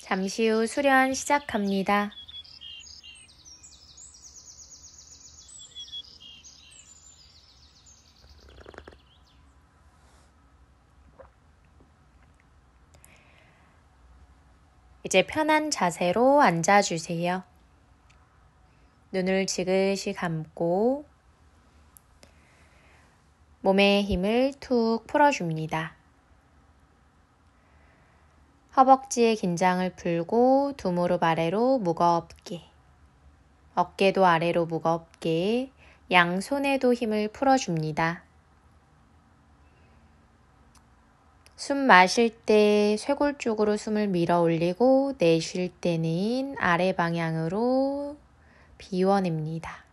잠시 후 수련 시작합니다. 이제 편한 자세로 앉아주세요. 눈을 지그시 감고 몸의 힘을 툭 풀어줍니다. 허벅지의 긴장을 풀고 두 무릎 아래로 무겁게, 어깨도 아래로 무겁게, 양손에도 힘을 풀어줍니다. 숨 마실 때 쇄골 쪽으로 숨을 밀어 올리고 내쉴 때는 아래 방향으로 비워냅니다.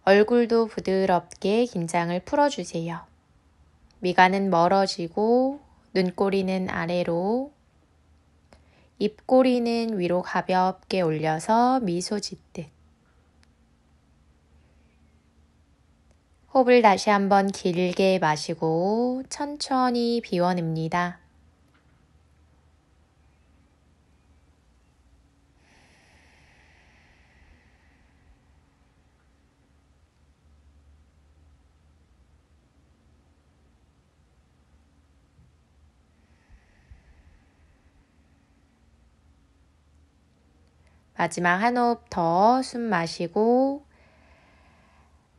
얼굴도 부드럽게 긴장을 풀어주세요. 미간은 멀어지고 눈꼬리는 아래로, 입꼬리는 위로 가볍게 올려서 미소 짓듯. 호흡을 다시 한번 길게 마시고 천천히 비워냅니다. 마지막 한 호흡 더 숨 마시고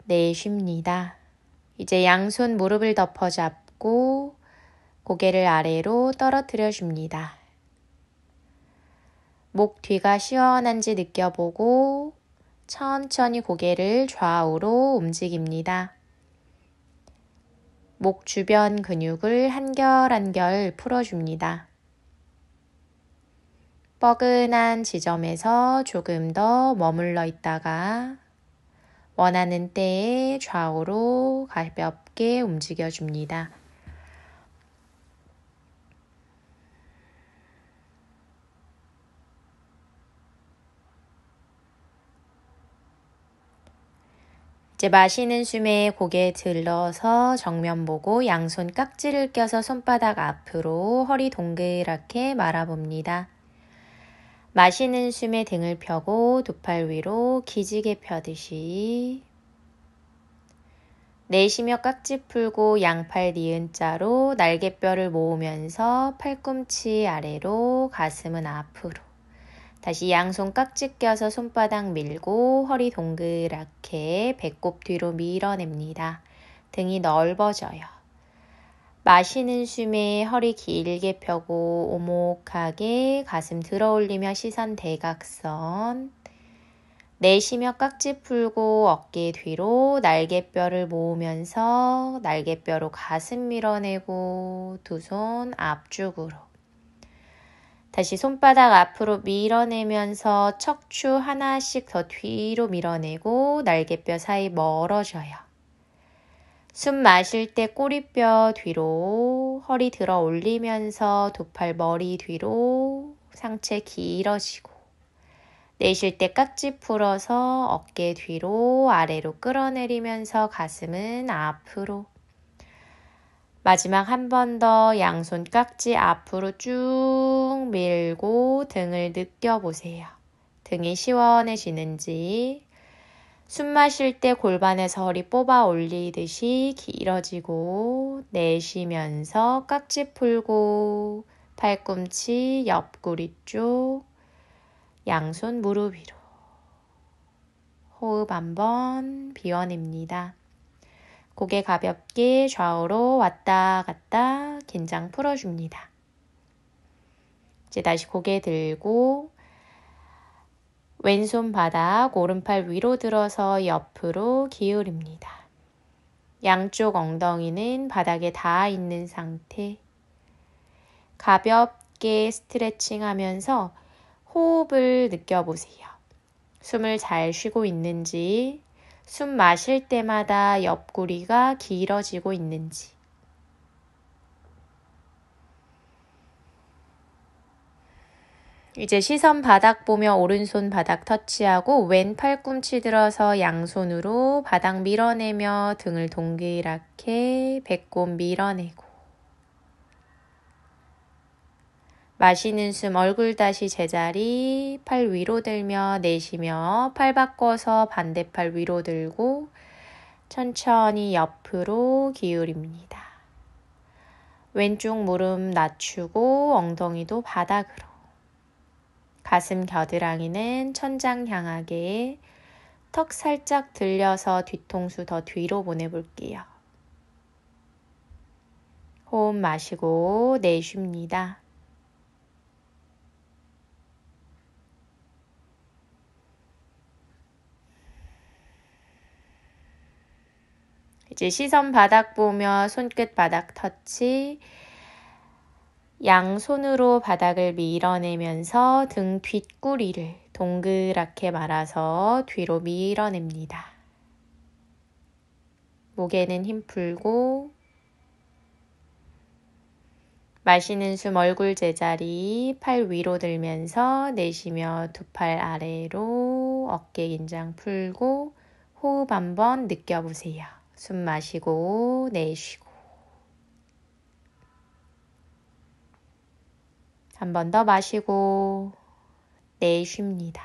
내쉽니다. 이제 양손 무릎을 덮어 잡고 고개를 아래로 떨어뜨려 줍니다. 목 뒤가 시원한지 느껴보고 천천히 고개를 좌우로 움직입니다. 목 주변 근육을 한결한결 풀어줍니다. 뻐근한 지점에서 조금 더 머물러 있다가 원하는 때에 좌우로 가볍게 움직여줍니다. 이제 마시는 숨에 고개 들러서 정면 보고 양손 깍지를 껴서 손바닥 앞으로 허리 동그랗게 말아봅니다. 마시는 숨에 등을 펴고 두 팔 위로 기지개 펴듯이, 내쉬며 깍지 풀고 양팔 니은 자로 날개뼈를 모으면서 팔꿈치 아래로, 가슴은 앞으로. 다시 양손 깍지 껴서 손바닥 밀고 허리 동그랗게 배꼽 뒤로 밀어냅니다. 등이 넓어져요. 마시는 숨에 허리 길게 펴고 오목하게 가슴 들어 올리며 시선 대각선. 내쉬며 깍지 풀고 어깨 뒤로 날개뼈를 모으면서 날개뼈로 가슴 밀어내고 두 손 앞쪽으로. 다시 손바닥 앞으로 밀어내면서 척추 하나씩 더 뒤로 밀어내고 날개뼈 사이 멀어져요. 숨 마실 때 꼬리뼈 뒤로, 허리 들어 올리면서 두 팔 머리 뒤로, 상체 길어지고, 내쉴 때 깍지 풀어서 어깨 뒤로, 아래로 끌어내리면서 가슴은 앞으로. 마지막 한 번 더 양손 깍지 앞으로 쭉 밀고 등을 느껴보세요. 등이 시원해지는지. 숨 마실 때 골반에서 허리 뽑아 올리듯이 길어지고, 내쉬면서 깍지 풀고 팔꿈치 옆구리 쪽, 양손 무릎 위로. 호흡 한번 비워냅니다. 고개 가볍게 좌우로 왔다 갔다 긴장 풀어줍니다. 이제 다시 고개 들고 왼손 바닥, 오른팔 위로 들어서 옆으로 기울입니다. 양쪽 엉덩이는 바닥에 닿아 있는 상태. 가볍게 스트레칭 하면서 호흡을 느껴보세요. 숨을 잘 쉬고 있는지, 숨 마실 때마다 옆구리가 길어지고 있는지. 이제 시선 바닥 보며 오른손 바닥 터치하고 왼 팔꿈치 들어서 양손으로 바닥 밀어내며 등을 동그랗게 배꼽 밀어내고, 마시는 숨 얼굴 다시 제자리, 팔 위로 들며 내쉬며 팔 바꿔서 반대팔 위로 들고 천천히 옆으로 기울입니다. 왼쪽 무릎 낮추고 엉덩이도 바닥으로. 가슴 겨드랑이는 천장 향하게 턱 살짝 들려서 뒤통수 더 뒤로 보내볼게요. 호흡 마시고 내쉽니다. 이제 시선 바닥 보며 손끝 바닥 터치. 양손으로 바닥을 밀어내면서 등 뒷구리를 동그랗게 말아서 뒤로 밀어냅니다. 목에는 힘 풀고 마시는 숨 얼굴 제자리, 팔 위로 들면서 내쉬며 두 팔 아래로 어깨 긴장 풀고 호흡 한번 느껴보세요. 숨 마시고 내쉬고 한 번 더 마시고 내쉽니다.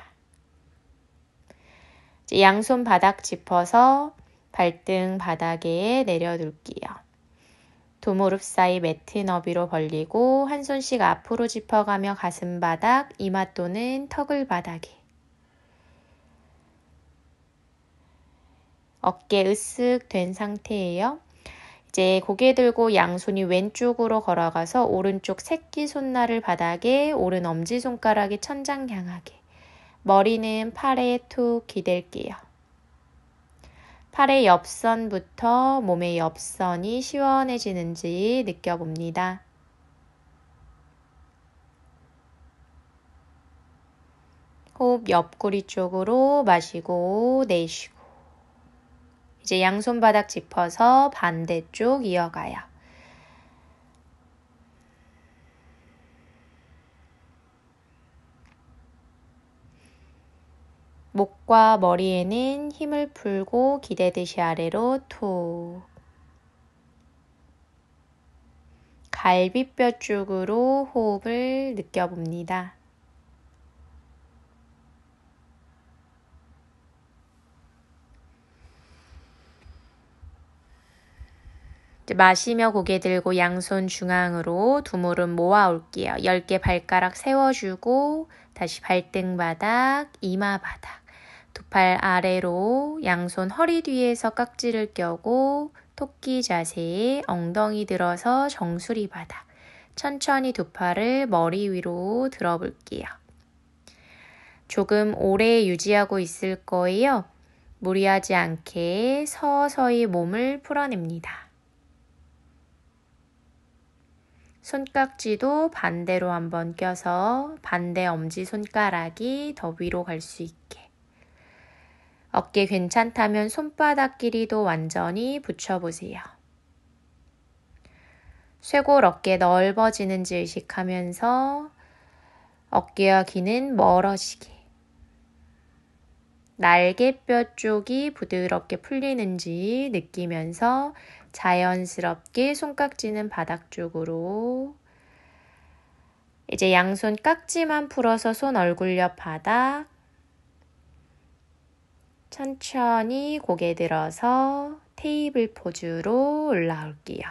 이제 양손 바닥 짚어서 발등 바닥에 내려둘게요. 두 무릎 사이 매트 너비로 벌리고 한 손씩 앞으로 짚어가며 가슴 바닥, 이마 또는 턱을 바닥에. 어깨 으쓱 된 상태예요. 이제 고개 들고 양손이 왼쪽으로 걸어가서 오른쪽 새끼손날을 바닥에, 오른 엄지손가락이 천장 향하게. 머리는 팔에 툭 기댈게요. 팔의 옆선부터 몸의 옆선이 시원해지는지 느껴봅니다. 호흡 옆구리 쪽으로 마시고 내쉬고. 이제 양손 바닥 짚어서 반대쪽 이어가요. 목과 머리에는 힘을 풀고 기대듯이 아래로 툭. 갈비뼈 쪽으로 호흡을 느껴봅니다. 마시며 고개 들고 양손 중앙으로 두 무릎 모아 올게요. 10개 발가락 세워주고 다시 발등 바닥, 이마 바닥. 두 팔 아래로 양손 허리 뒤에서 깍지를 껴고 토끼 자세, 엉덩이 들어서 정수리 바닥. 천천히 두 팔을 머리 위로 들어볼게요. 조금 오래 유지하고 있을 거예요. 무리하지 않게 서서히 몸을 풀어냅니다. 손깍지도 반대로 한번 껴서 반대 엄지손가락이 더 위로 갈 수 있게. 어깨 괜찮다면 손바닥 길이도 완전히 붙여보세요. 쇄골 어깨 넓어지는지 의식하면서 어깨와 귀는 멀어지게. 날개뼈 쪽이 부드럽게 풀리는지 느끼면서 자연스럽게 손깍지는 바닥 쪽으로. 이제 양손 깍지만 풀어서 손 얼굴 옆 바닥. 천천히 고개 들어서 테이블 포즈로 올라올게요.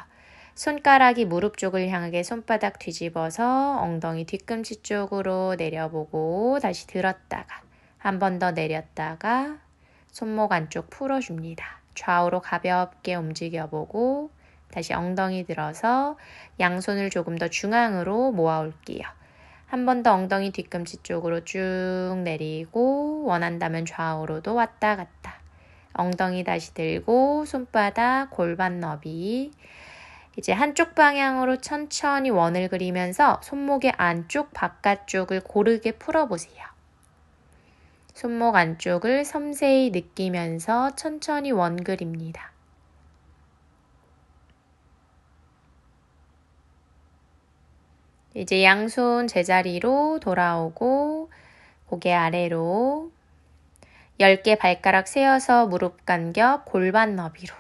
손가락이 무릎 쪽을 향하게 손바닥 뒤집어서 엉덩이 뒤꿈치 쪽으로 내려보고 다시 들었다가 한 번 더 내렸다가 손목 안쪽 풀어줍니다. 좌우로 가볍게 움직여보고 다시 엉덩이 들어서 양손을 조금 더 중앙으로 모아올게요. 한 번 더 엉덩이 뒤꿈치 쪽으로 쭉 내리고 원한다면 좌우로도 왔다 갔다. 엉덩이 다시 들고 손바닥 골반 너비. 이제 한쪽 방향으로 천천히 원을 그리면서 손목의 안쪽 바깥쪽을 고르게 풀어보세요. 손목 안쪽을 섬세히 느끼면서 천천히 원 그립니다. 이제 양손 제자리로 돌아오고 고개 아래로 10개 발가락 세워서 무릎 간격 골반 너비로.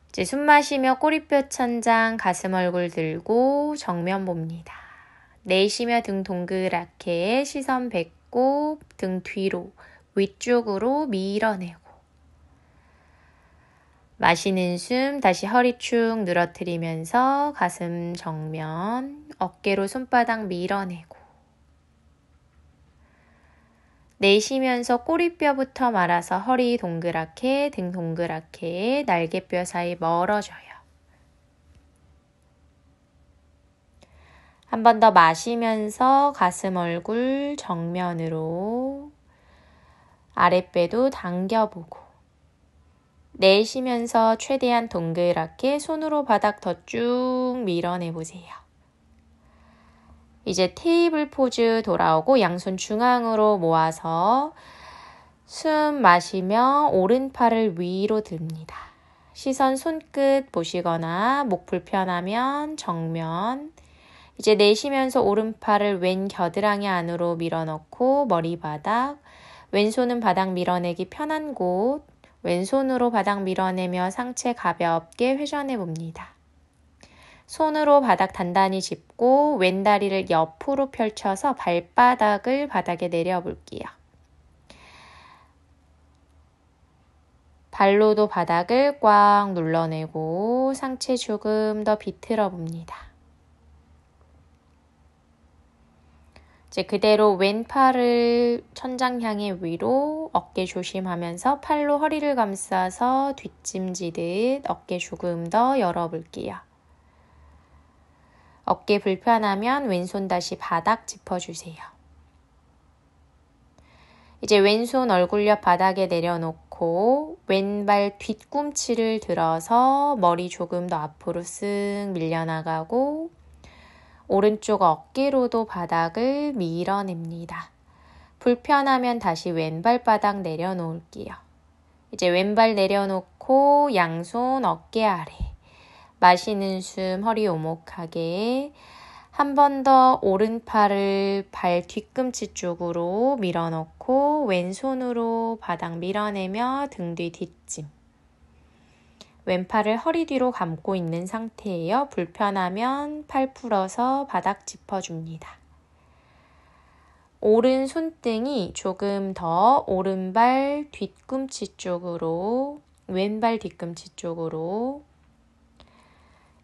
이제 숨 마시며 꼬리뼈 천장 가슴 얼굴 들고 정면 봅니다. 내쉬며 등 동그랗게 시선 뱉고 등 뒤로 위쪽으로 밀어내고 마시는 숨 다시 허리 축 늘어뜨리면서 가슴 정면 어깨로 손바닥 밀어내고 내쉬면서 꼬리뼈부터 말아서 허리 동그랗게 등 동그랗게 날개뼈 사이 멀어져요. 한 번 더 마시면서 가슴 얼굴 정면으로 아랫배도 당겨보고 내쉬면서 최대한 동그랗게 손으로 바닥 더 쭉 밀어내보세요. 이제 테이블 포즈 돌아오고 양손 중앙으로 모아서 숨 마시며 오른팔을 위로 듭니다. 시선 손끝 보시거나 목 불편하면 정면. 이제 내쉬면서 오른팔을 왼 겨드랑이 안으로 밀어넣고 머리바닥, 왼손은 바닥 밀어내기 편한 곳, 왼손으로 바닥 밀어내며 상체 가볍게 회전해 봅니다. 손으로 바닥 단단히 짚고 왼다리를 옆으로 펼쳐서 발바닥을 바닥에 내려볼게요. 발로도 바닥을 꽉 눌러내고 상체 조금 더 비틀어 봅니다. 이제 그대로 왼팔을 천장 향해 위로 어깨 조심하면서 팔로 허리를 감싸서 뒷짐지듯 어깨 조금 더 열어볼게요. 어깨 불편하면 왼손 다시 바닥 짚어주세요. 이제 왼손 얼굴 옆 바닥에 내려놓고 왼발 뒤꿈치를 들어서 머리 조금 더 앞으로 쓱 밀려나가고 오른쪽 어깨로도 바닥을 밀어냅니다. 불편하면 다시 왼발 바닥 내려놓을게요. 이제 왼발 내려놓고 양손 어깨 아래. 마시는 숨 허리 오목하게. 한 번 더 오른팔을 발 뒤꿈치 쪽으로 밀어넣고 왼손으로 바닥 밀어내며 등 뒤 뒷짐. 왼팔을 허리 뒤로 감고 있는 상태예요. 불편하면 팔 풀어서 바닥 짚어줍니다. 오른 손등이 조금 더 오른발 뒤꿈치 쪽으로, 왼발 뒤꿈치 쪽으로.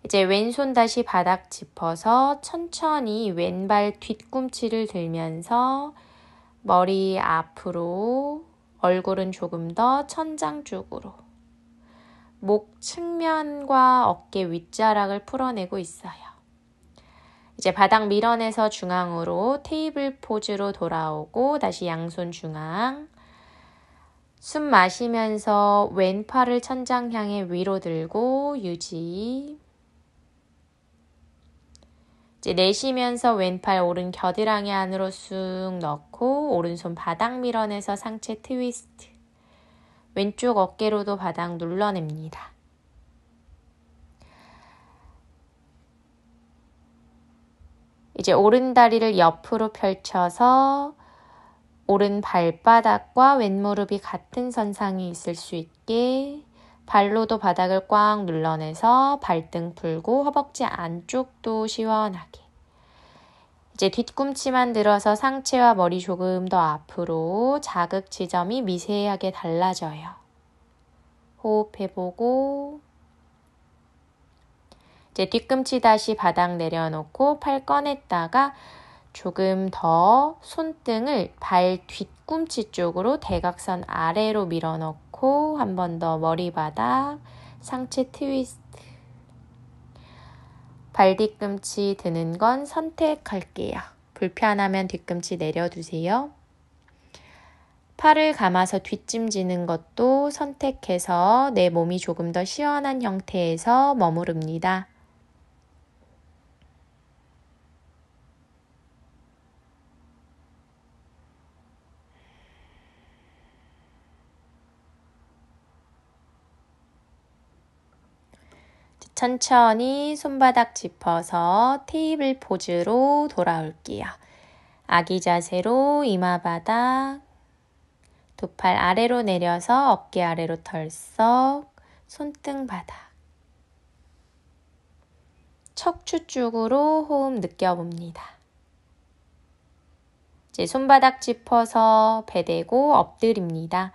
이제 왼손 다시 바닥 짚어서 천천히 왼발 뒤꿈치를 들면서 머리 앞으로, 얼굴은 조금 더 천장 쪽으로. 목 측면과 어깨 윗자락을 풀어내고 있어요. 이제 바닥 밀어내서 중앙으로 테이블 포즈로 돌아오고 다시 양손 중앙. 숨 마시면서 왼팔을 천장 향해 위로 들고 유지. 이제 내쉬면서 왼팔 오른 겨드랑이 안으로 쑥 넣고 오른손 바닥 밀어내서 상체 트위스트. 왼쪽 어깨로도 바닥 눌러냅니다. 이제 오른 다리를 옆으로 펼쳐서 오른 발바닥과 왼무릎이 같은 선상에 있을 수 있게 발로도 바닥을 꽉 눌러내서 발등 풀고 허벅지 안쪽도 시원하게. 이제 뒤꿈치만 들어서 상체와 머리 조금 더 앞으로 자극 지점이 미세하게 달라져요. 호흡해보고 이제 뒤꿈치 다시 바닥 내려놓고 팔 꺼냈다가 조금 더 손등을 발 뒤꿈치 쪽으로 대각선 아래로 밀어넣고 한 번 더 머리바닥, 상체 트위스트. 발 뒤꿈치 드는 건 선택할게요. 불편하면 뒤꿈치 내려두세요. 팔을 감아서 뒷짐지는 것도 선택해서 내 몸이 조금 더 시원한 형태에서 머무릅니다. 천천히 손바닥 짚어서 테이블 포즈로 돌아올게요. 아기 자세로 이마 바닥, 두 팔 아래로 내려서 어깨 아래로 털썩, 손등 바닥. 척추 쪽으로 호흡 느껴봅니다. 이제 손바닥 짚어서 배대고 엎드립니다.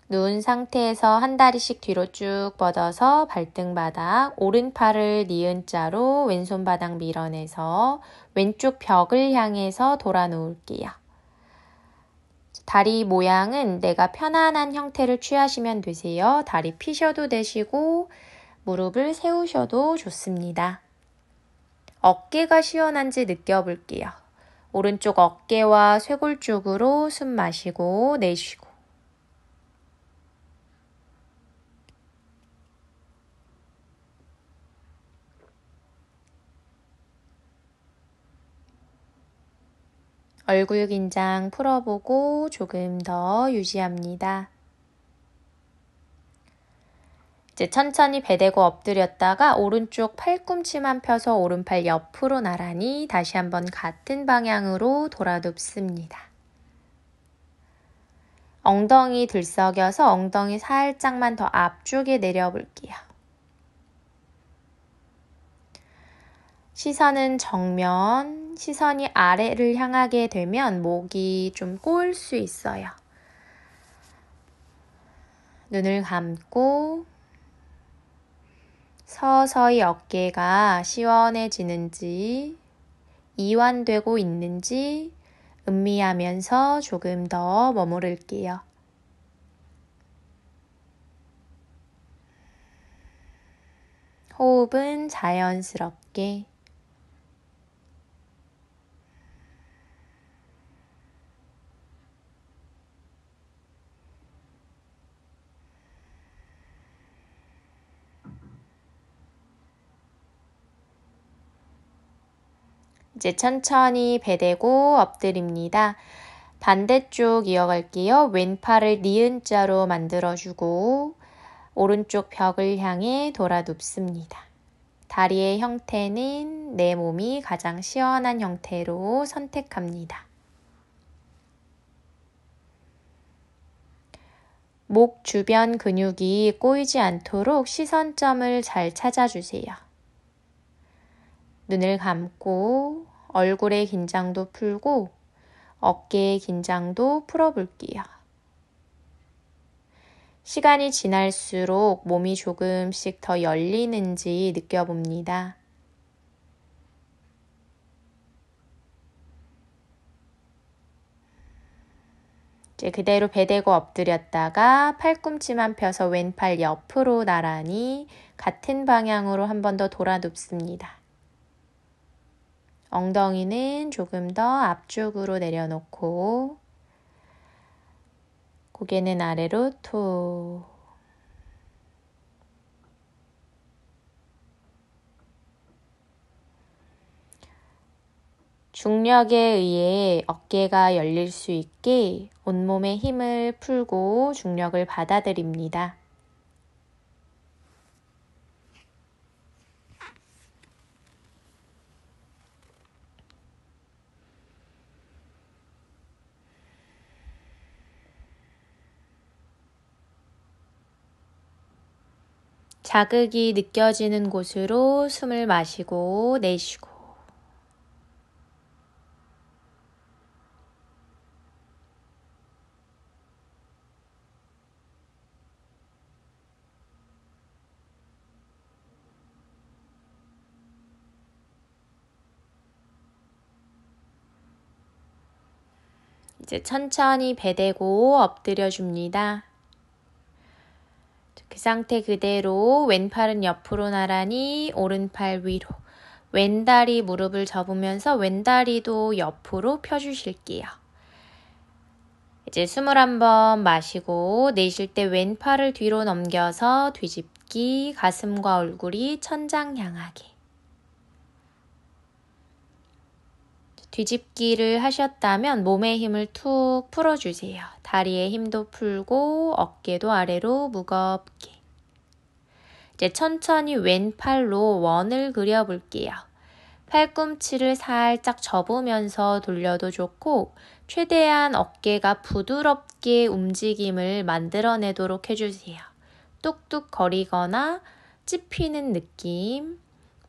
누운 상태에서 한 다리씩 뒤로 쭉 뻗어서 발등바닥, 오른팔을 니은자로 왼손바닥 밀어내서 왼쪽 벽을 향해서 돌아 놓을게요. 다리 모양은 내가 편안한 형태를 취하시면 되세요. 다리 피셔도 되시고 무릎을 세우셔도 좋습니다. 어깨가 시원한지 느껴볼게요. 오른쪽 어깨와 쇄골 쪽으로 숨 마시고 내쉬고 얼굴 긴장 풀어보고 조금 더 유지합니다. 이제 천천히 배대고 엎드렸다가 오른쪽 팔꿈치만 펴서 오른팔 옆으로 나란히 다시 한번 같은 방향으로 돌아 눕습니다. 엉덩이 들썩여서 엉덩이 살짝만 더 앞쪽에 내려볼게요. 시선은 정면, 시선이 아래를 향하게 되면 목이 좀 꼬일 수 있어요. 눈을 감고 서서히 어깨가 시원해지는지, 이완되고 있는지 음미하면서 조금 더 머무를게요. 호흡은 자연스럽게. 이제 천천히 배대고 엎드립니다. 반대쪽 이어갈게요. 왼팔을 니은자로 만들어주고 오른쪽 벽을 향해 돌아 눕습니다. 다리의 형태는 내 몸이 가장 시원한 형태로 선택합니다. 목 주변 근육이 꼬이지 않도록 시선점을 잘 찾아주세요. 눈을 감고 얼굴의 긴장도 풀고 어깨의 긴장도 풀어볼게요. 시간이 지날수록 몸이 조금씩 더 열리는지 느껴봅니다. 이제 그대로 배대고 엎드렸다가 팔꿈치만 펴서 왼팔 옆으로 나란히 같은 방향으로 한 번 더 돌아 눕습니다. 엉덩이는 조금 더 앞쪽으로 내려놓고 고개는 아래로 툭. 중력에 의해 어깨가 열릴 수 있게 온몸의 힘을 풀고 중력을 받아들입니다. 자극이 느껴지는 곳으로 숨을 마시고 내쉬고 이제 천천히 배대고 엎드려 줍니다. 그 상태 그대로 왼팔은 옆으로 나란히 오른팔 위로 왼다리 무릎을 접으면서 왼다리도 옆으로 펴주실게요. 이제 숨을 한번 마시고 내쉴 때 왼팔을 뒤로 넘겨서 뒤집기, 가슴과 얼굴이 천장 향하게. 뒤집기를 하셨다면 몸의 힘을 툭 풀어주세요. 다리의 힘도 풀고 어깨도 아래로 무겁게. 이제 천천히 왼팔로 원을 그려볼게요. 팔꿈치를 살짝 접으면서 돌려도 좋고 최대한 어깨가 부드럽게 움직임을 만들어내도록 해주세요. 뚝뚝 거리거나 찝히는 느낌,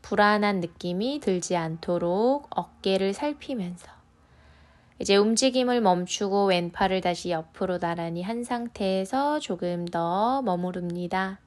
불안한 느낌이 들지 않도록 어깨를 살피면서 이제 움직임을 멈추고 왼팔을 다시 옆으로 나란히 한 상태에서 조금 더 머무릅니다.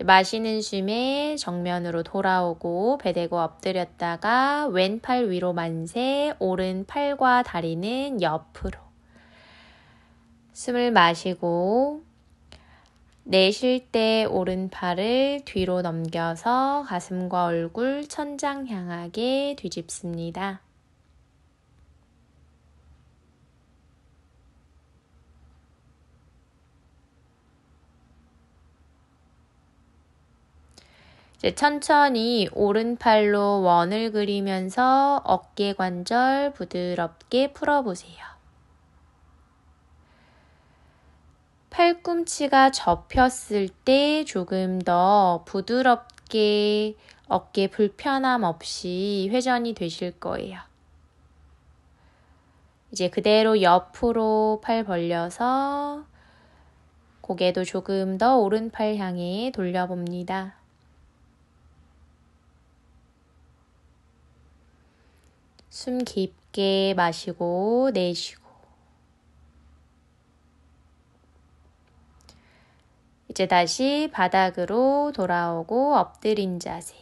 마시는 숨에 정면으로 돌아오고 배 대고 엎드렸다가 왼팔 위로 만세, 오른팔과 다리는 옆으로. 숨을 마시고 내쉴 때 오른팔을 뒤로 넘겨서 가슴과 얼굴 천장 향하게 뒤집습니다. 이제 천천히 오른팔로 원을 그리면서 어깨 관절 부드럽게 풀어보세요. 팔꿈치가 접혔을 때 조금 더 부드럽게 어깨 불편함 없이 회전이 되실 거예요. 이제 그대로 옆으로 팔 벌려서 고개도 조금 더 오른팔 향해 돌려봅니다. 숨 깊게 마시고 내쉬고. 이제 다시 바닥으로 돌아오고 엎드린 자세.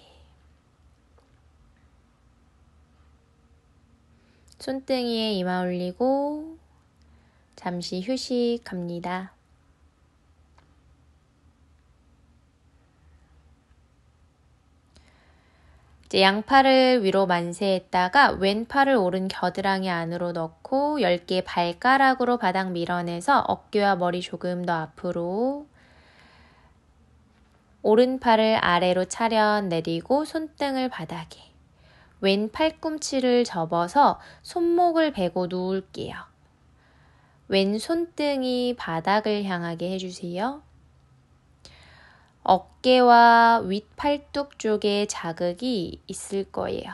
손등위에 이마 올리고 잠시 휴식합니다. 이제 양팔을 위로 만세했다가 왼팔을 오른 겨드랑이 안으로 넣고 10개 발가락으로 바닥 밀어내서 어깨와 머리 조금 더 앞으로, 오른팔을 아래로 차렷 내리고 손등을 바닥에, 왼 팔꿈치를 접어서 손목을 베고 누울게요. 왼 손등이 바닥을 향하게 해주세요. 어깨와 윗팔뚝 쪽에 자극이 있을 거예요.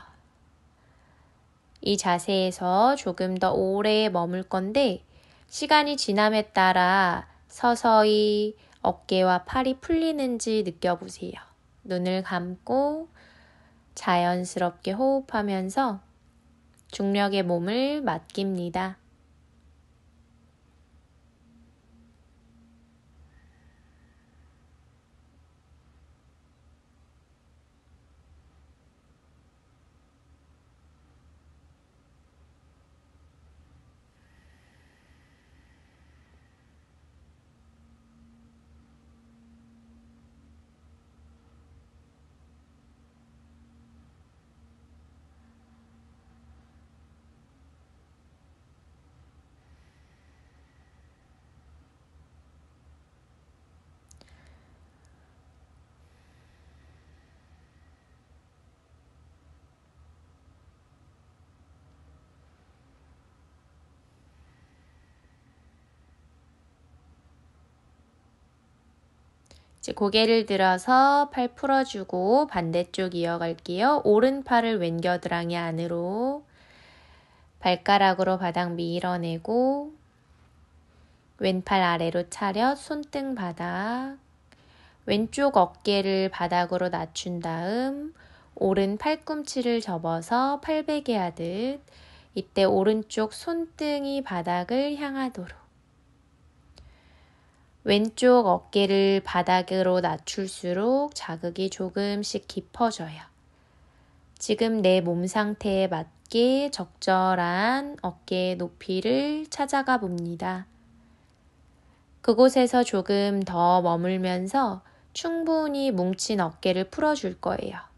이 자세에서 조금 더 오래 머물 건데 시간이 지남에 따라 서서히 어깨와 팔이 풀리는지 느껴보세요. 눈을 감고 자연스럽게 호흡하면서 중력의 몸을 맡깁니다. 이제 고개를 들어서 팔 풀어주고 반대쪽 이어갈게요. 오른팔을 왼 겨드랑이 안으로, 발가락으로 바닥 밀어내고 왼팔 아래로 차렷, 손등 바닥, 왼쪽 어깨를 바닥으로 낮춘 다음 오른 팔꿈치를 접어서 팔베개 하듯 이때 오른쪽 손등이 바닥을 향하도록, 왼쪽 어깨를 바닥으로 낮출수록 자극이 조금씩 깊어져요. 지금 내 몸 상태에 맞게 적절한 어깨 높이를 찾아가 봅니다. 그곳에서 조금 더 머물면서 충분히 뭉친 어깨를 풀어줄 거예요.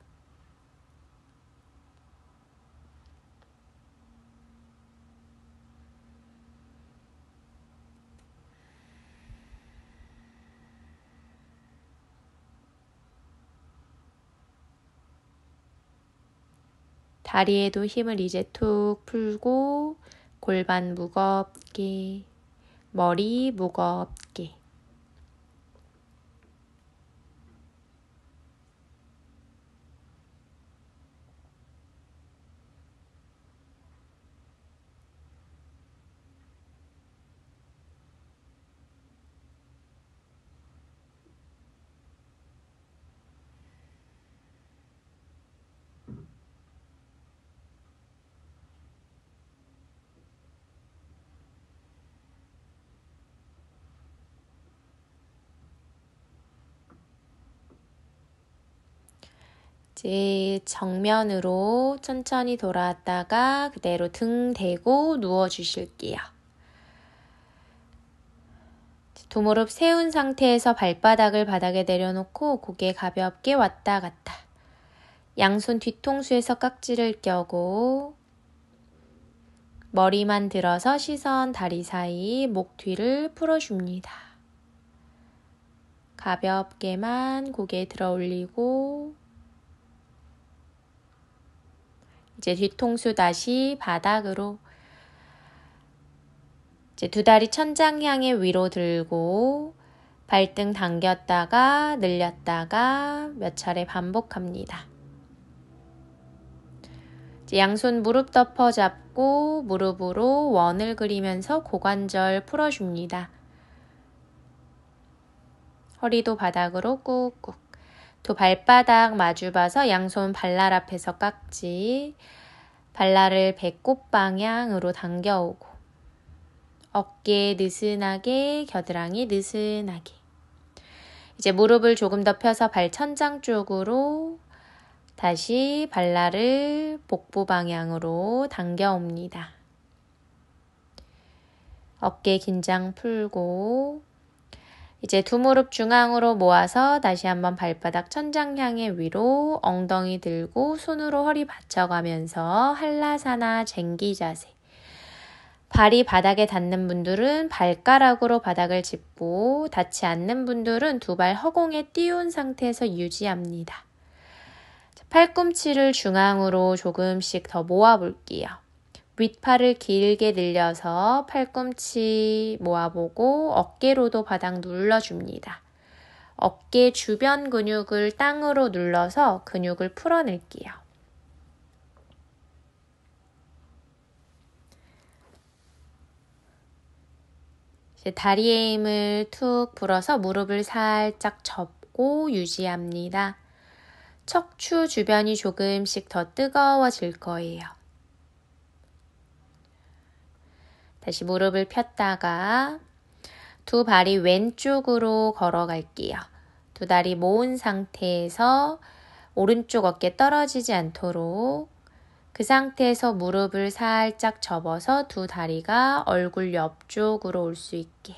다리에도 힘을 이제 툭 풀고 골반 무겁게, 머리 무겁게. 이제 정면으로 천천히 돌아왔다가 그대로 등 대고 누워주실게요. 두 무릎 세운 상태에서 발바닥을 바닥에 내려놓고 고개 가볍게 왔다 갔다. 양손 뒤통수에서 깍지를 껴고 머리만 들어서 시선 다리 사이 목 뒤를 풀어줍니다. 가볍게만 고개 들어 올리고 이제 뒤통수 다시 바닥으로 이제 두 다리 천장 향해 위로 들고 발등 당겼다가 늘렸다가 몇 차례 반복합니다. 이제 양손 무릎 덮어 잡고 무릎으로 원을 그리면서 고관절 풀어줍니다. 허리도 바닥으로 꾹꾹. 두 발바닥 마주봐서 양손 발날 앞에서 깍지. 발날을 배꼽 방향으로 당겨오고 어깨 느슨하게, 겨드랑이 느슨하게. 이제 무릎을 조금 더 펴서 발 천장 쪽으로 다시 발날을 복부 방향으로 당겨옵니다. 어깨 긴장 풀고 이제 두 무릎 중앙으로 모아서 다시 한번 발바닥 천장 향해 위로 엉덩이 들고 손으로 허리 받쳐가면서 한라사나 쟁기 자세. 발이 바닥에 닿는 분들은 발가락으로 바닥을 짚고 닿지 않는 분들은 두 발 허공에 띄운 상태에서 유지합니다. 팔꿈치를 중앙으로 조금씩 더 모아볼게요. 윗팔을 길게 늘려서 팔꿈치 모아보고 어깨로도 바닥 눌러줍니다. 어깨 주변 근육을 땅으로 눌러서 근육을 풀어낼게요. 이제 다리에 힘을 툭 불어서 무릎을 살짝 접고 유지합니다. 척추 주변이 조금씩 더 뜨거워질 거예요. 다시 무릎을 폈다가 두 발이 왼쪽으로 걸어갈게요. 두 다리 모은 상태에서 오른쪽 어깨 떨어지지 않도록 그 상태에서 무릎을 살짝 접어서 두 다리가 얼굴 옆쪽으로 올 수 있게.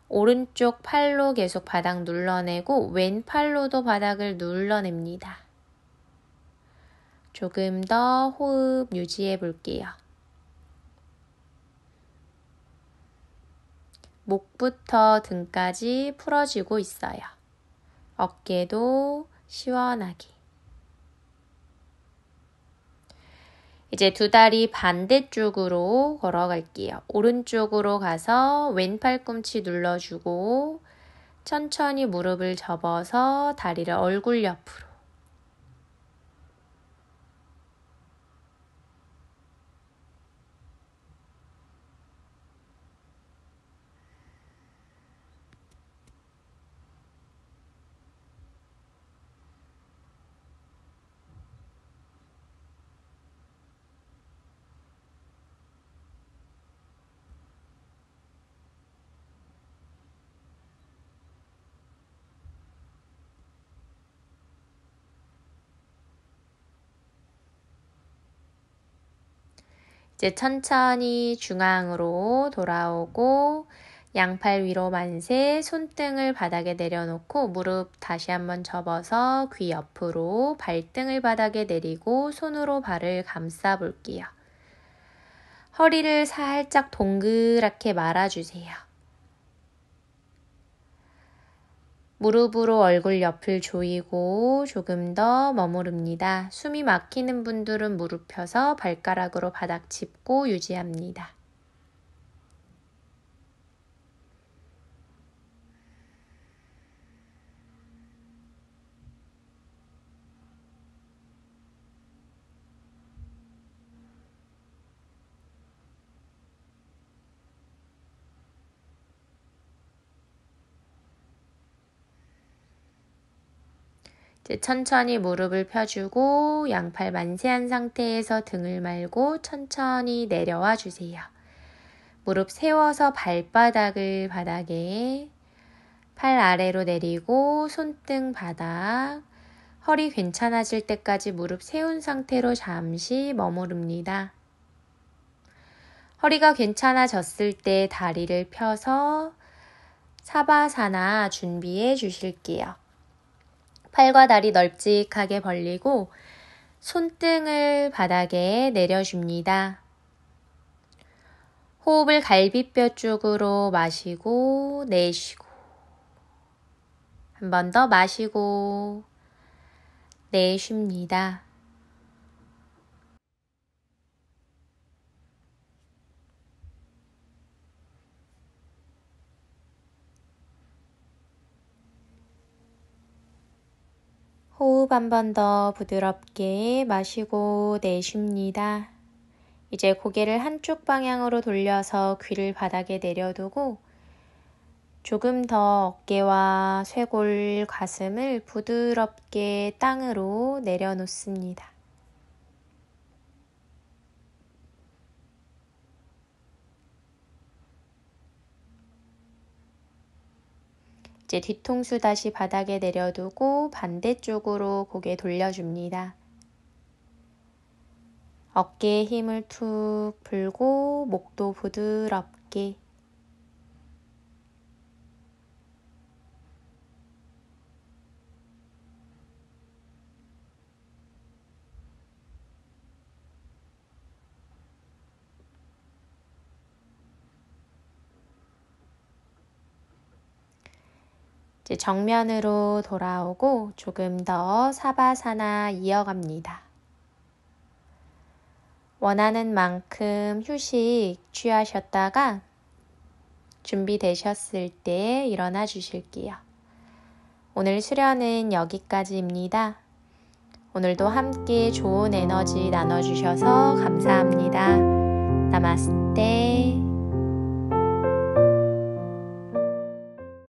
오른쪽 팔로 계속 바닥 눌러내고 왼팔로도 바닥을 눌러냅니다. 조금 더 호흡 유지해 볼게요. 목부터 등까지 풀어지고 있어요. 어깨도 시원하게. 이제 두 다리 반대쪽으로 걸어갈게요. 오른쪽으로 가서 왼팔 꿈치 눌러주고 천천히 무릎을 접어서 다리를 얼굴 옆으로. 이제 천천히 중앙으로 돌아오고 양팔 위로 만세, 손등을 바닥에 내려놓고 무릎 다시 한번 접어서 귀 옆으로 발등을 바닥에 내리고 손으로 발을 감싸 볼게요. 허리를 살짝 동그랗게 말아주세요. 무릎으로 얼굴 옆을 조이고 조금 더 머무릅니다. 숨이 막히는 분들은 무릎 펴서 발가락으로 바닥 짚고 유지합니다. 이제 천천히 무릎을 펴주고 양팔 만세한 상태에서 등을 말고 천천히 내려와 주세요. 무릎 세워서 발바닥을 바닥에 팔 아래로 내리고 손등 바닥 허리 괜찮아질 때까지 무릎 세운 상태로 잠시 머무릅니다. 허리가 괜찮아졌을 때 다리를 펴서 사바사나 준비해 주실게요. 팔과 다리 널찍하게 벌리고 손등을 바닥에 내려줍니다. 호흡을 갈비뼈 쪽으로 마시고 내쉬고, 한 번 더 마시고 내쉽니다. 호흡 한 번 더 부드럽게 마시고 내쉽니다. 이제 고개를 한쪽 방향으로 돌려서 귀를 바닥에 내려두고 조금 더 어깨와 쇄골, 가슴을 부드럽게 땅으로 내려놓습니다. 이제 뒤통수 다시 바닥에 내려두고 반대쪽으로 고개 돌려줍니다. 어깨에 힘을 툭 풀고 목도 부드럽게. 이제 정면으로 돌아오고 조금 더 사바사나 이어갑니다. 원하는 만큼 휴식 취하셨다가 준비되셨을 때 일어나 주실게요. 오늘 수련은 여기까지입니다. 오늘도 함께 좋은 에너지 나눠주셔서 감사합니다. 나마스테.